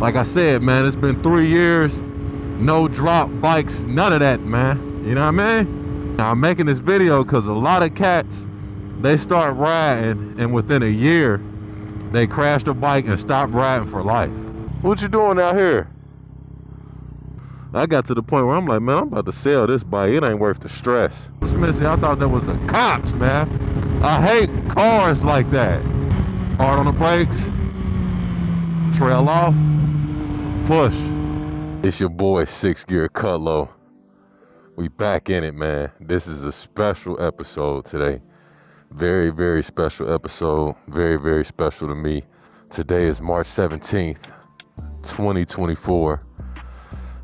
Like I said, man, it's been 3 years, no drop bikes, none of that, man. You know what I mean? Now, I'm making this video because a lot of cats, they start riding and within a year, they crash the bike and stop riding for life. What you doing out here? I got to the point where I'm like, man, I'm about to sell this bike. It ain't worth the stress. Missy, I thought that was the cops, man. I hate cars like that. Hard on the brakes. Trail off. Push. It's your boy 6 Gear Cutlow. We back in it, man. This is a special episode today. Very, very special episode. Very, very special to me. Today is March 17th, 2024.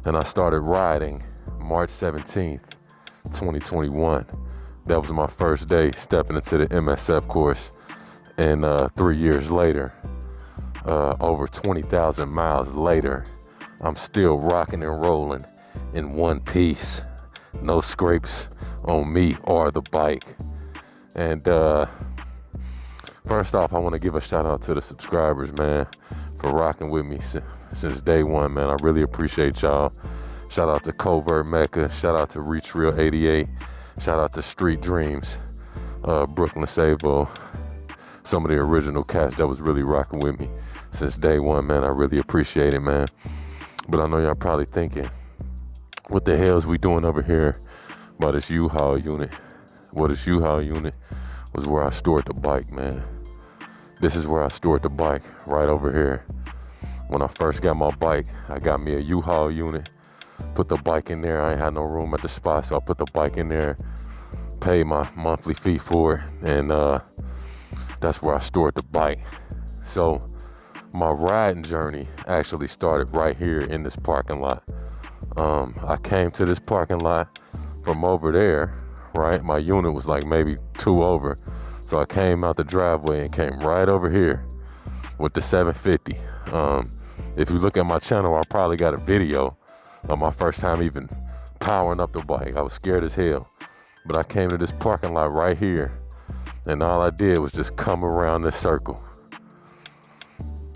And I started riding March 17th, 2021. That was my first day stepping into the MSF course. And 3 years later, over 20,000 miles later, I'm still rocking and rolling in one piece. No scrapes on me or the bike. And first off, I want to give a shout out to the subscribers, man, for rocking with me since day one, man. I really appreciate y'all. Shout out to Covert Mecca. Shout out to Reach Real 88. Shout out to Street Dreams, Brooklyn Sabo. Some of the original cats that was really rocking with me since day one, man. I really appreciate it, man. But I know y'all probably thinking, what the hell is we doing over here by this U-Haul unit? Well, this U-Haul unit was where I stored the bike, man. This is where I stored the bike, right over here. When I first got my bike, I got me a U-Haul unit, put the bike in there. I ain't had no room at the spot, so I put the bike in there, paid my monthly fee for it, and that's where I stored the bike. So my riding journey actually started right here in this parking lot. I came to this parking lot from over there, right? My unit was like maybe 2 over. So I came out the driveway and came right over here with the 750. If you look at my channel, I probably got a video of my first time even powering up the bike. I was scared as hell. But I came to this parking lot right here, and all I did was just come around this circle.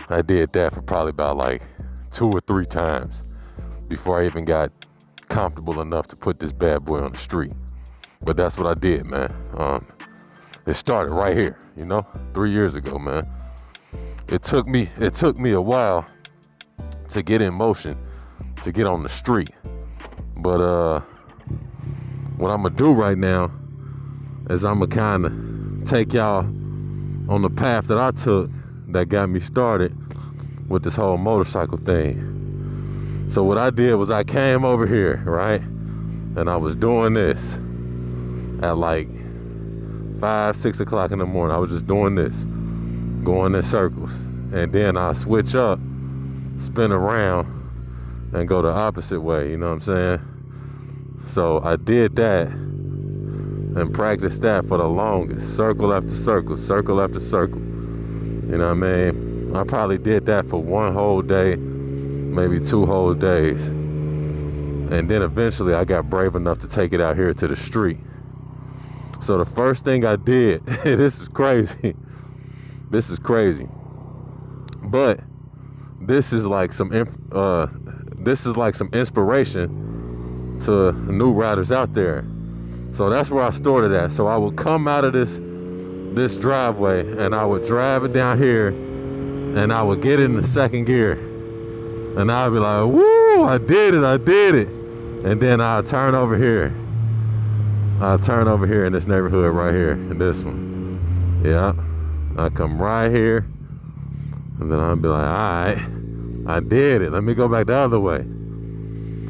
I did that for probably about like 2 or 3 times before I even got comfortable enough to put this bad boy on the street. But that's what I did, man. It started right here, you know, 3 years ago, man. It took me a while to get in motion, to get on the street. But what I'm gonna do right now is I'm gonna kind of take y'all on the path that I took that got me started with this whole motorcycle thing. So what I did was I came over here, right? And I was doing this at like 5, 6 o'clock in the morning. I was just doing this, going in circles. And then I switch up, spin around, and go the opposite way, you know what I'm saying? So I did that and practiced that for the longest, circle after circle, circle after circle. You know what I mean? I probably did that for 1 whole day, maybe 2 whole days. And then eventually I got brave enough to take it out here to the street. So the first thing I did, this is crazy. This is crazy. But this is like some inspiration to new riders out there. So that's where I stored it at. So I would come out of this driveway and I would drive it down here and I would get in the 2nd gear. And I'd be like, woo, I did it. And then I'd turn over here. I'll turn over here in this neighborhood right here, in this one. Yeah, I come right here, and then I'll be like, all right, I did it. Let me go back the other way.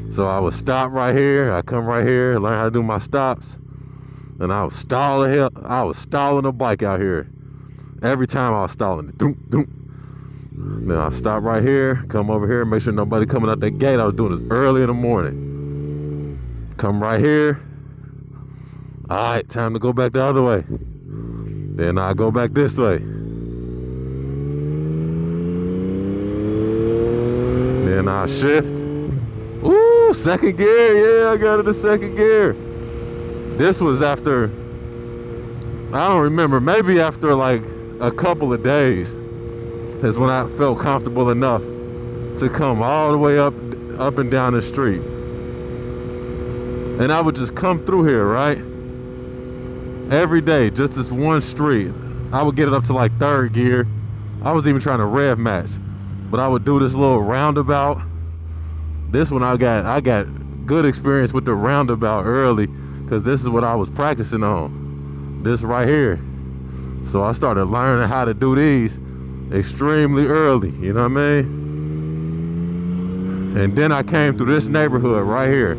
So I would stop right here. I come right here, learn how to do my stops, and I was stalling the bike out here. Every time I was stalling it, doom, doom. Then I stop right here, come over here, make sure nobody coming out that gate. I was doing this early in the morning. Come right here. All right, time to go back the other way. Then I go back this way. Then I shift. Ooh, 2nd gear. Yeah, I got it in 2nd gear. This was after, I don't remember, maybe after like a couple of days is when I felt comfortable enough to come all the way up and down the street. And I would just come through here, right? Every day, just this one street. I would get it up to like 3rd gear. I was even trying to rev match, but I would do this little roundabout. This one I got good experience with the roundabout early, because this is what I was practicing on. This right here. So I started learning how to do these extremely early, you know what I mean? And then I came through this neighborhood right here.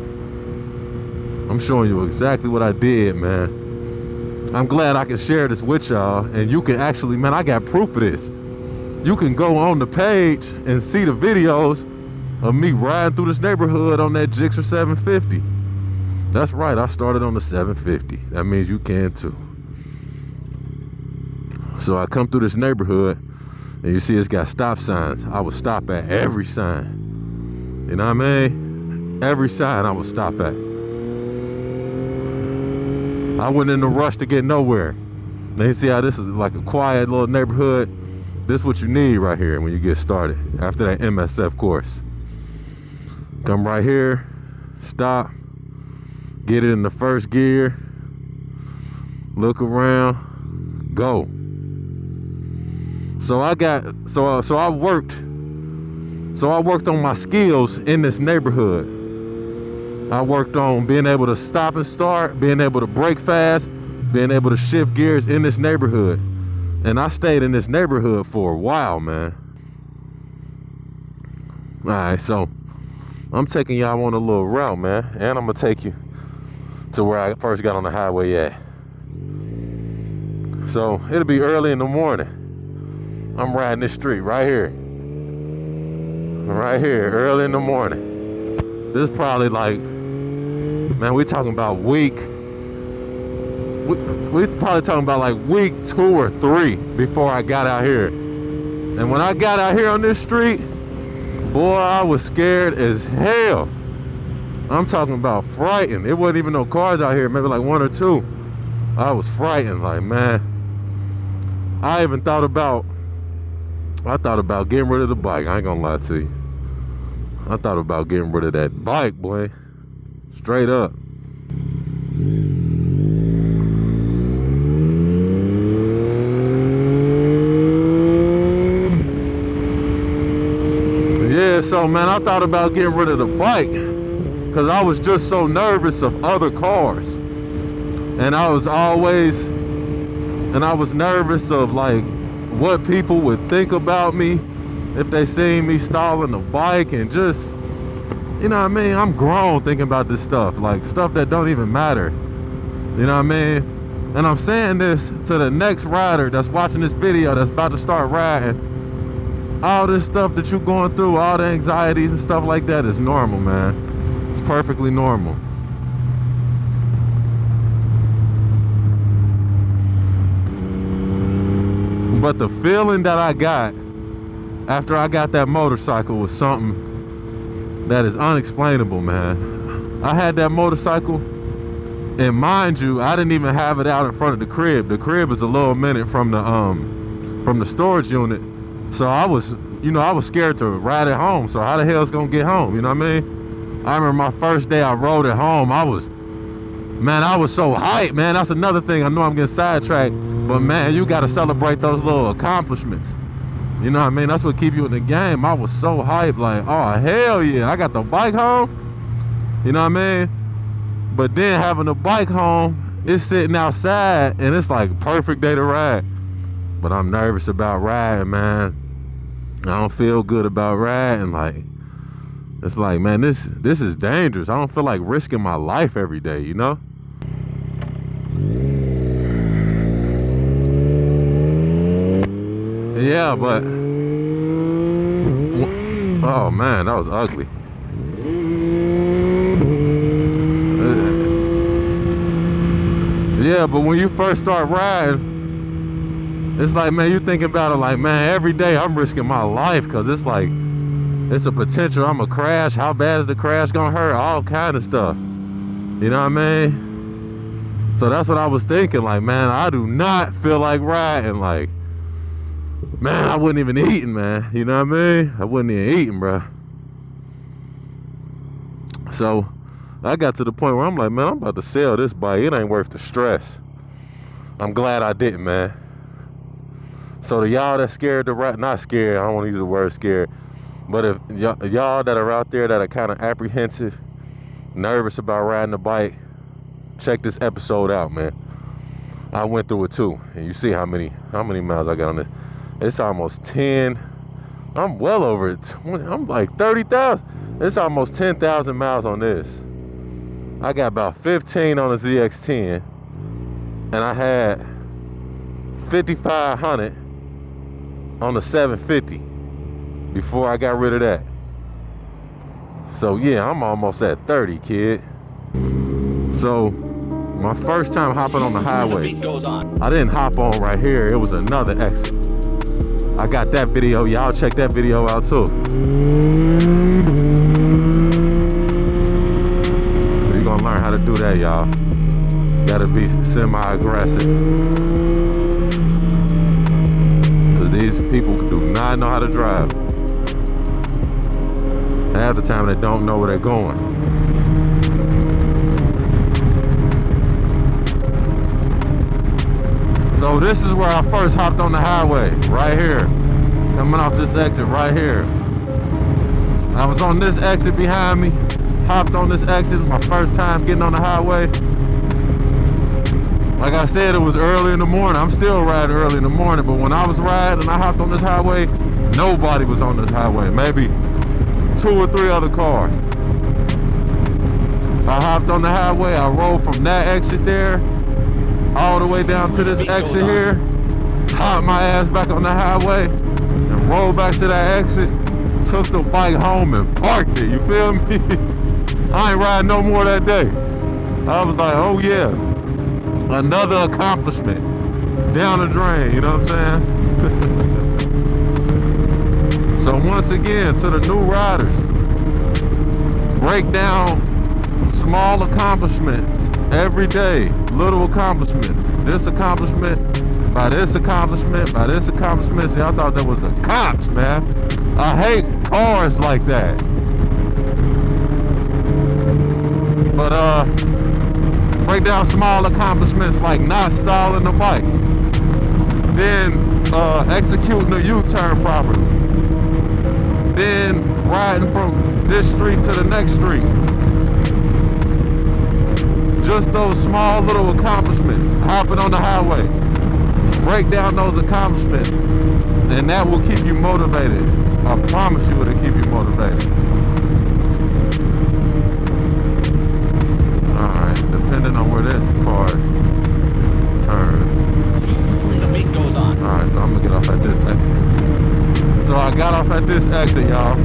I'm showing you exactly what I did, man. I'm glad I can share this with y'all, and you can actually, man, I got proof of this. You can go on the page and see the videos of me riding through this neighborhood on that Gixxer 750. That's right, I started on the 750. That means you can too. So I come through this neighborhood, and you see it's got stop signs. I would stop at every sign. You know what I mean? Every sign I would stop at. I wasn't in a rush to get nowhere. Now you see how this is like a quiet little neighborhood? This is what you need right here when you get started after that MSF course. Come right here, stop, get it in the 1st gear, look around, go. So I worked on my skills in this neighborhood. I worked on being able to stop and start, being able to brake fast, being able to shift gears in this neighborhood. And I stayed in this neighborhood for a while, man. All right, so I'm taking y'all on a little route, man. And I'm gonna take you to where I first got on the highway at. So it'll be early in the morning. I'm riding this street right here. Right here, early in the morning. This is probably like, man, we talking about week. We probably talking about like week 2 or 3 before I got out here. And when I got out here on this street, boy, I was scared as hell. I'm talking about frightened. It wasn't even no cars out here, maybe like 1 or 2. I was frightened, like, man. I thought about getting rid of the bike. I ain't gonna lie to you. I thought about getting rid of that bike, boy. Straight up. Yeah, so man, I thought about getting rid of the bike because I was just so nervous of other cars. And I was nervous of like what people would think about me if they seen me stalling the bike, and just, you know what I mean? I'm grown thinking about this stuff, like stuff that don't even matter. You know what I mean? And I'm saying this to the next rider that's watching this video that's about to start riding. All this stuff that you're going through, all the anxieties and stuff like that is normal, man. It's perfectly normal. But the feeling that I got after I got that motorcycle was something that is unexplainable, man. I had that motorcycle, and mind you, I didn't even have it out in front of the crib. The crib is a little minute from the storage unit. So I was scared to ride it home. So how the hell is gonna get home? You know what I mean? I remember my first day I rode it home. I was so hyped, man. That's another thing. I know I'm getting sidetracked, but man, you gotta celebrate those little accomplishments. You know what I mean? That's what keep you in the game. I was so hyped, like, oh, hell yeah, I got the bike home. You know what I mean? But then having the bike home, it's sitting outside, and it's like a perfect day to ride. But I'm nervous about riding, man. I don't feel good about riding. Like, it's like, man, this is dangerous. I don't feel like risking my life every day, you know? Yeah, but oh man, that was ugly. Yeah, but when you first start riding, it's like, man, you thinking about it like, man, every day I'm risking my life, because it's like, it's a potential I'm gonna crash. How bad is the crash gonna hurt? All kind of stuff. You know what I mean? So that's what I was thinking, like, man, I do not feel like riding. Like, man, I wasn't even eating, man. You know what I mean? I wasn't even eating, bro. So I got to the point where I'm like, man, I'm about to sell this bike. It ain't worth the stress. I'm glad I didn't, man. So to y'all that's scared to ride, not scared, I don't want to use the word scared, but if y'all that are out there that are kind of apprehensive, nervous about riding a bike, check this episode out, man. I went through it too, and you see how many miles I got on this. It's almost 10. I'm well over it. 20, I'm like 30,000. It's almost 10,000 miles on this. I got about 15 on the ZX10, and I had 5,500 on the 750 before I got rid of that. So yeah, I'm almost at 30, kid. So my first time hopping on the highway, I didn't hop on right here. It was another exit. I got that video. Y'all check that video out too. You're gonna learn how to do that, y'all. Gotta be semi-aggressive. Because these people do not know how to drive. Half the time they don't know where they're going. So this is where I first hopped on the highway, right here. Coming off this exit right here. I was on this exit behind me, hopped on this exit, my first time getting on the highway. Like I said, it was early in the morning. I'm still riding early in the morning, but when I was riding and I hopped on this highway, nobody was on this highway. Maybe 2 or 3 other cars. I hopped on the highway, I rolled from that exit there all the way down to this exit here, hopped my ass back on the highway, and rolled back to that exit, took the bike home and parked it, you feel me? I ain't riding no more that day. I was like, oh yeah, another accomplishment down the drain, you know what I'm saying? So once again, to the new riders, break down small accomplishments every day. Little accomplishments. This accomplishment, by this accomplishment, by this accomplishment. See, I thought that was the cops, man. I hate cars like that. But break down small accomplishments like not stalling the bike. Then executing a U-turn properly. Then riding from this street to the next street. Just those small little accomplishments, hopping on the highway. Break down those accomplishments, and that will keep you motivated. I promise you it'll keep you motivated. Alright, depending on where this car turns. The beat goes on. Alright, so I'm gonna get off at this exit. So I got off at this exit, y'all.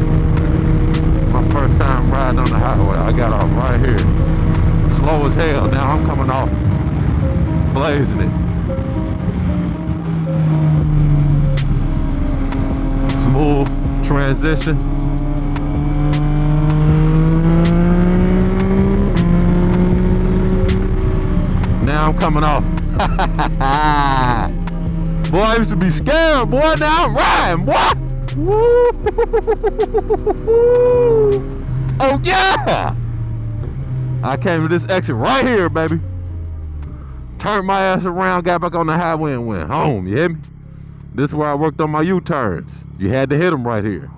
My first time riding on the highway. I got off right here. Slow as hell. Now I'm coming off blazing it. Smooth transition. Now I'm coming off. Boy, I used to be scared, boy. Now I'm riding, boy. Woo. Oh yeah. I came to this exit right here, baby. Turned my ass around, got back on the highway and went home, you hear me? This is where I worked on my U-turns. You had to hit them right here.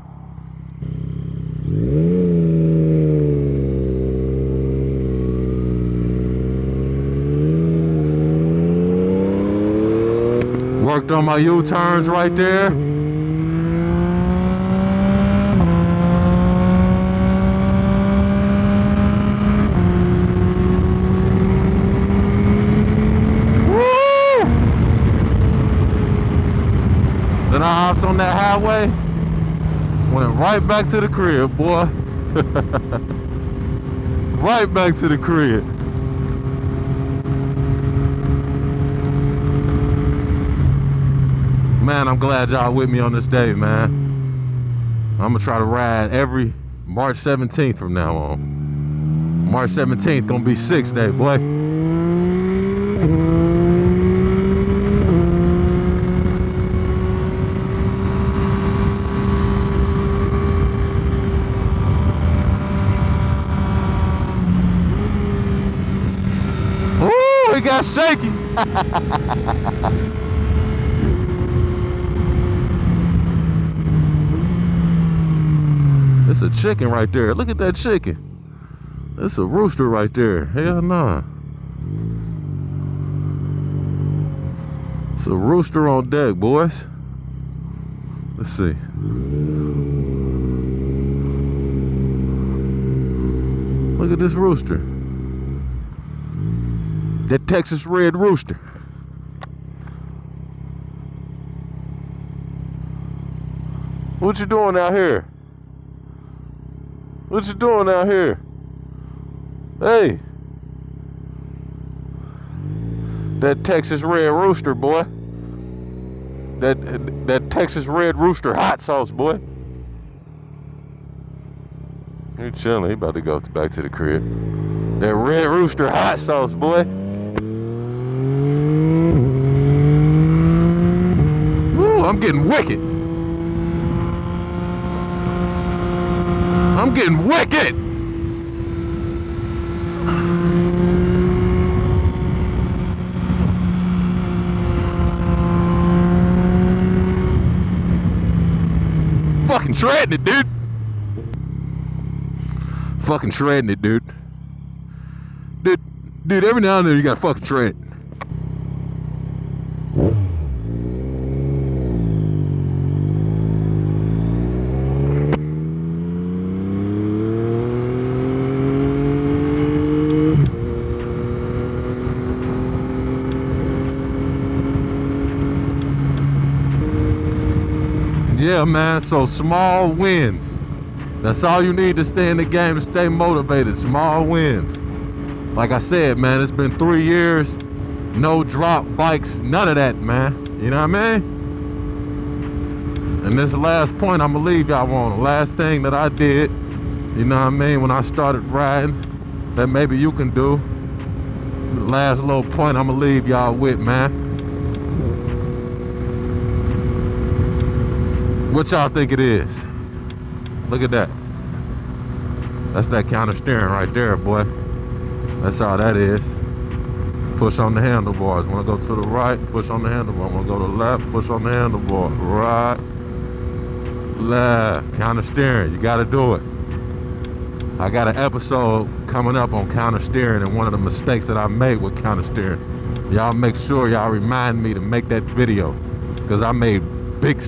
Worked on my U-turns right there. Then I hopped on that highway, went right back to the crib, boy. Right back to the crib. Man, I'm glad y'all with me on this day, man. I'm gonna try to ride every March 17th from now on. March 17th gonna be 6th day, boy. it got shaky. It's a chicken right there. Look at that chicken. It's a rooster right there. Hell nah. It's a rooster on deck, boys. Let's see. Look at this rooster. That Texas red rooster. What you doing out here? What you doing out here? Hey. That Texas red rooster, boy. That Texas red rooster hot sauce, boy. You're chilling. He about to go back to the crib. That red rooster hot sauce, boy. Woo, I'm getting wicked. I'm getting wicked. Fucking shredding it, dude. Fucking shredding it, dude. Dude, every now and then you gotta fucking shred. Yeah, man, so small wins. That's all you need to stay in the game and stay motivated. Small wins. Like I said, man, it's been 3 years. No drop bikes, none of that, man. You know what I mean? And this last point I'm gonna leave y'all on. The last thing that I did, you know what I mean, when I started riding, that maybe you can do. The last little point I'm gonna leave y'all with, man. What y'all think it is? Look at that. That's that counter steering right there, boy. That's all that is. Push on the handlebars. Wanna go to the right, push on the handlebar. Wanna go to the left, push on the handlebar. Right, left, counter steering. You gotta do it. I got an episode coming up on counter steering and one of the mistakes that I made with counter steering. Y'all make sure y'all remind me to make that video, because I made big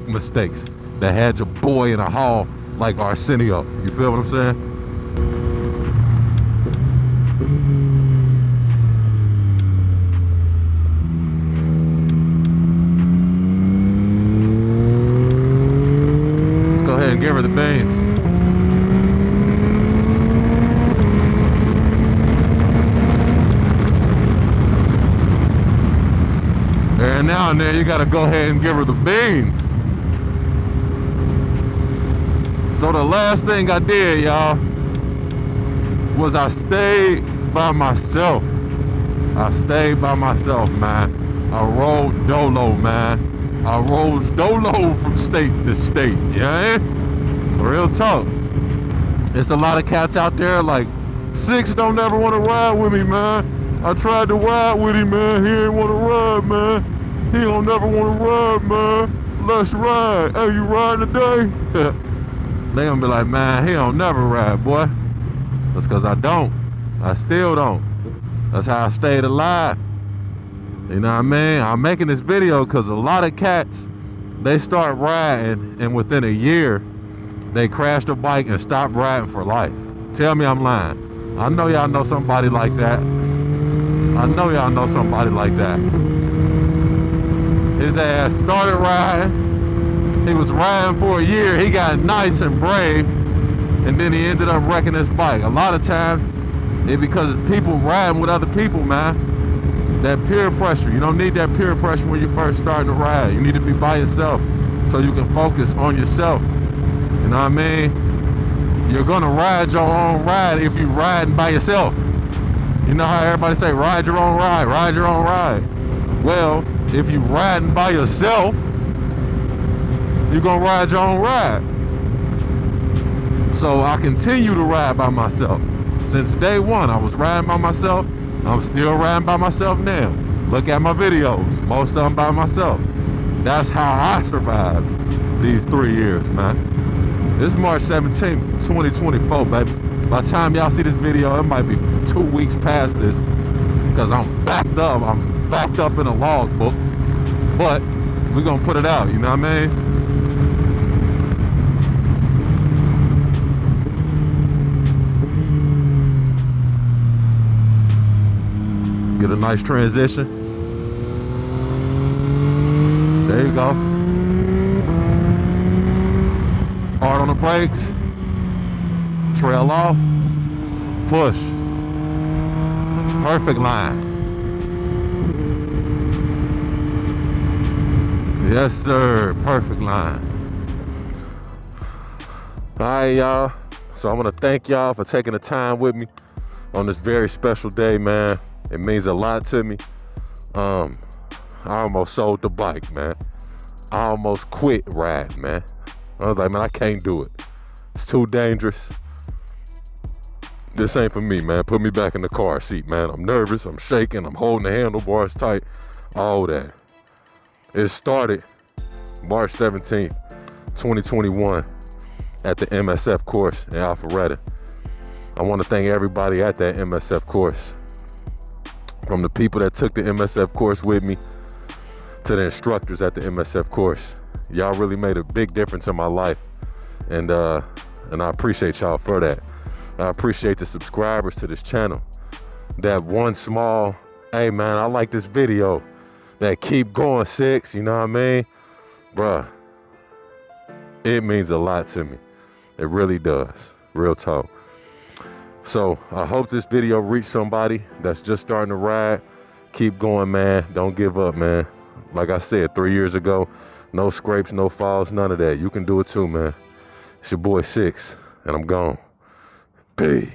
mistakes that had your boy in a hall like Arsenio. You feel what I'm saying? Let's go ahead and give her the beans. And now and then you gotta go ahead and give her the beans. So the last thing I did, y'all, was I stayed by myself. I stayed by myself, man. I rode dolo, man. I rode dolo from state to state, yeah? Real talk. It's a lot of cats out there like, Six don't ever want to ride with me, man. I tried to ride with him, man. He ain't want to ride, man. He don't never want to ride, man. Let's ride. Hey, you riding today? They gonna be like, man, he don't never ride, boy. That's because I don't. I still don't. That's how I stayed alive. You know what I mean? I'm making this video because a lot of cats, they start riding and within a year, they crash their bike and stop riding for life. Tell me I'm lying. I know y'all know somebody like that. I know y'all know somebody like that. His ass started riding. He was riding for a year. He got nice and brave, and then he ended up wrecking his bike. A lot of times, it's because people riding with other people, man. That peer pressure. You don't need that peer pressure when you're first starting to ride. You need to be by yourself so you can focus on yourself. You know what I mean? You're gonna ride your own ride if you're riding by yourself. You know how everybody say, ride your own ride, ride your own ride. Well, if you're riding by yourself, you're gonna ride your own ride. So I continue to ride by myself. Since day one, I was riding by myself. I'm still riding by myself now. Look at my videos. Most of them by myself. That's how I survived these 3 years, man. This is March 17th, 2024, baby. By the time y'all see this video, it might be 2 weeks past this because I'm backed up. I'm backed up in a logbook. But we're going to put it out, you know what I mean? Get a nice transition. There you go. Hard on the brakes. Trail off. Push. Perfect line. Yes, sir. Perfect line. All right, y'all. So I want to thank y'all for taking the time with me on this very special day, man. It means a lot to me. I almost sold the bike, man. I almost quit riding, man. I was like, man, I can't do it. It's too dangerous. This ain't for me, man. Put me back in the car seat, man. I'm nervous, I'm shaking, I'm holding the handlebars tight, all that. It started March 17th, 2021 at the MSF course in Alpharetta. I want to thank everybody at that MSF course. From the people that took the MSF course with me to the instructors at the MSF course. Y'all really made a big difference in my life. And I appreciate y'all for that. I appreciate the subscribers to this channel. That one small, hey man, I like this video. That keep going 6, you know what I mean? Bruh, it means a lot to me. It really does, real talk. So I hope this video reached somebody that's just starting to ride. Keep going, man. Don't give up, man. Like I said, 3 years ago, no scrapes, no falls, none of that. You can do it too, man. It's your boy 6, and I'm gone. Peace.